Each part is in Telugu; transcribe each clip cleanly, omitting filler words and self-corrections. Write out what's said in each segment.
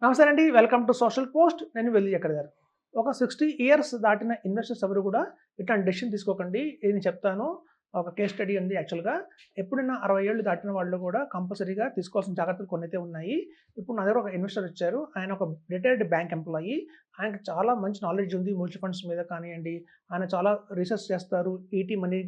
నమస్తే అండి. Welcome to social post. నేను వెల్లి చక్రధర్. ఒక 60 ఇయర్స్ దాటిన ఇన్వెస్టర్స్ ఎవరు కూడా ఇట్లాంటి డెసిషన్ తీసుకోకండి. ఇది నేను చెప్తాను. ఒక కేస్ స్టడీ ఉంది యాక్చువల్‌గా. ఎప్పుడైనా 60 ఏళ్ళు దాటిన వాళ్ళు కూడా కంపల్సరీగా తీసుకోవాల్సిన జాగ్రత్తలు కొన్నైతే ఉన్నాయి. ఇప్పుడు నా దగ్గర ఒక ఇన్వెస్టర్ వచ్చారు. ఆయన ఒక రిటైర్డ్ బ్యాంక్ ఎంప్లాయీ. ఆయనకి చాలా మంచి నాలెడ్జ్ ఉంది. మ్యూచువల్ ఫండ్స్ మీద కానియండి, ఆయన చాలా రీసెర్చ్ చేస్తారు. ఈటీ మనీ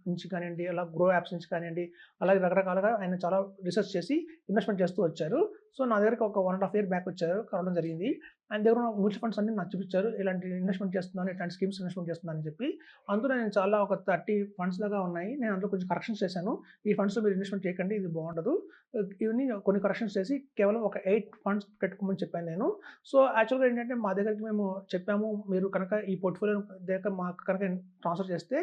నుంచి కానియండి, అలా గ్రో యాప్స్ నుంచి కానియండి, అలాగే రకరకాలుగా ఆయన చాలా రీసెర్చ్ చేసి ఇన్వెస్ట్‌మెంట్ చేస్తూ వచ్చారు. సో, నా దగ్గరికి ఒక 1 ½ ఇయర్ బ్యాక్ వచ్చారు. రావడం జరిగింది. ఆయన దగ్గర ఉన్న మ్యూచువల్ ఫండ్స్ అన్నీ నాకు చూపించారు. ఇలాంటి ఇన్వెస్ట్‌మెంట్ చేస్తున్నాను, ఇట్లాంటి స్కీమ్స్ ఇన్వెస్ట్‌మెంట్ చేస్తున్నాను అని చెప్పి. అందులో నేను చాలా ఒక 30 ఫండ్స్ దాకా ఉన్నాయి. నేను అందులో కొంచెం కరెక్షన్స్ చేశాను. ఈ ఫండ్స్‌లో మీరు ఇన్వెస్ట్‌మెంట్ చేయకండి. ఇది బాగుండదు. ఇవన్నీ కొన్ని కరెక్షన్స్ చేసి కేవలం ఒక 8 ఫండ్స్ పెట్టుకోమని చెప్పాను నేను. సో, యాక్చువల్‌గా ఏంటంటే మా దగ్గరికి మేము చెప్పాము. మీరు కనుక ఈ పోర్ట్‌ఫోలియో దగ్గర మాకు కనుక ట్రాన్స్‌ఫర్ చేస్తే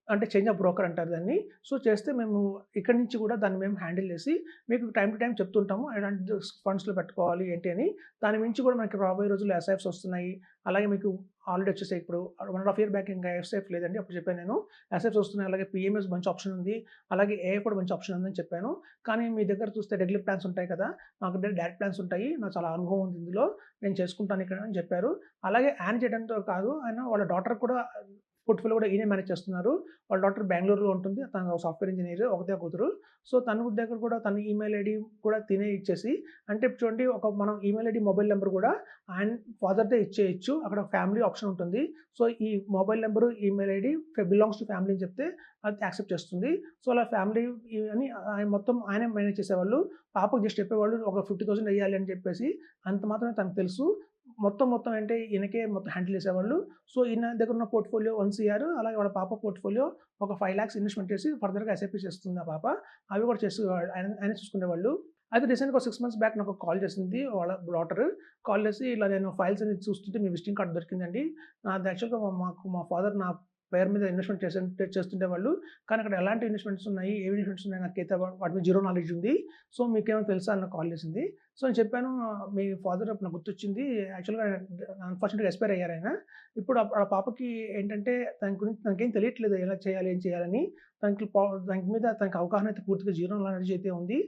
అంటే చేంజ్ ఆఫ్ బ్రోకర్ అంటారు దాన్ని. సో, చేస్తే మేము ఇక్కడి నుంచి కూడా దాన్ని మేము హ్యాండిల్ చేసి మీకు టైమ్ టు టైమ్ చెప్తుంటాము. ఎలాంటి ఫండ్స్‌లో పెట్టుకోవాలి ఏంటి అని. దాని మించి కూడా మనకి రాబోయే రోజుల్లో ఎస్ఐఎఫ్స్ వస్తున్నాయి. అలాగే మీకు ఆల్రెడీ వచ్చేసాయి ఇప్పుడు 1 ½ ఇయర్ బ్యాక్ ఇంకా ఎస్ఐఎఫ్ లేదండి. అప్పుడు చెప్పాను నేను. ఎస్ఐఎఫ్స్ వస్తున్నాయి. అలాగే పీఎంఎస్ మంచి ఆప్షన్ ఉంది. అలాగే ఏఐఎఫ్ కూడా మంచి ఆప్షన్ ఉందని చెప్పాను. కానీ మీ దగ్గర చూస్తే రెగ్యులర్ ప్లాన్స్ ఉంటాయి కదా! నాకు డైరెక్ట్ ప్లాన్స్ ఉంటాయి. నాకు చాలా అనుభవం ఉంది ఇందులో. నేను చేసుకుంటాను ఇక్కడ అని చెప్పారు. అలాగే ఆయన చేయడంతో కాదు, ఆయన వాళ్ళ డాటర్ కూడా పోర్ట్‌ఫోలియో కూడా ఈయనే మేనేజ్ చేస్తున్నారు. వాళ్ళ డాటర్ బెంగుళూరులో ఉంటుంది. తను సాఫ్ట్‌వేర్ ఇంజినీర్. ఒకతే కూతురు. సో, తన దగ్గర కూడా తన ఈమెయిల్ ఐడీ కూడా తినే ఇచ్చేసి అంటే ఇప్పుడు చూడండి మనం ఈమెయిల్ ఐడీ, మొబైల్ నంబర్ కూడా ఆయన ఫాదర్‌దే ఇచ్చేయొచ్చు. అక్కడ ఫ్యామిలీ ఆప్షన్ ఉంటుంది. సో, ఈ mobile number, email ID belongs to family అని చెప్తే అది యాక్సెప్ట్ చేస్తుంది. సో, అలా ఫ్యామిలీ అని ఆయన మొత్తం ఆయనే మేనేజ్ చేసేవాళ్ళు. పాపకు జస్ట్ చెప్పేవాళ్ళు ఒక 50,000 ఎయ్యాలి అని చెప్పేసి అంత మాత్రమే తనకు తెలుసు. మొత్తం అంటే ఈయనకే మొత్తం హ్యాండిల్ చేసేవాళ్ళు. సో, ఈయన దగ్గర ఉన్న పోర్ట్‌ఫోలియో 1 సీఆర్ అలాగే వాళ్ళ పాప పోర్ట్‌ఫోలియో ఒక 5,00,000 ఇన్వెస్ట్‌మెంట్ చేసి ఫర్దర్‌గా ఎస్ఐపి చేస్తుంది ఆ పాప. అవి కూడా ఆయనే చూసుకునేవాళ్ళు. అయితే రీసెంట్‌గా ఒక 6 మంత్స్ బ్యాక్ నాకు కాల్ చేసింది వాళ్ళ డాటర్. కాల్ చేసి ఇలా నేను ఫైల్స్ అన్ని చూస్తుంటే మీ విజిటింగ్ కార్డ్ దొరికిందండి. నాది యాక్చువల్‌గా మా ఫాదర్ నా పేరు మీద ఇన్వెస్ట్‌మెంట్ చేస్తుండేవాళ్ళు. కానీ అక్కడ ఎలాంటి ఇన్వెస్ట్‌మెంట్స్ ఉన్నాయి, ఏవి ఇన్వెస్ట్‌మెంట్స్ ఉన్నాయి నాకైతే వాటి మీద జీరో నాలెడ్జ్ ఉంది. సో, మీకేమైనా తెలుసా అని నాకు కాల్ చేసింది. సో, నేను చెప్పాను మీ ఫాదర్ అప్పుడు నాకు గుర్తొచ్చింది. యాక్చువల్‌గా అన్‌ఫార్చునేట్‌గా ఎక్స్‌పైర్ అయ్యారాయన. ఇప్పుడు ఆ పాపకి ఏంటంటే దాని గురించి తనకేం తెలియట్లేదు ఎలా చేయాలి, ఏం చేయాలని. తనకి మీద తనకి అవగాహన అయితే పూర్తిగా జీరో నాలెడ్జ్ అయితే ఉంది.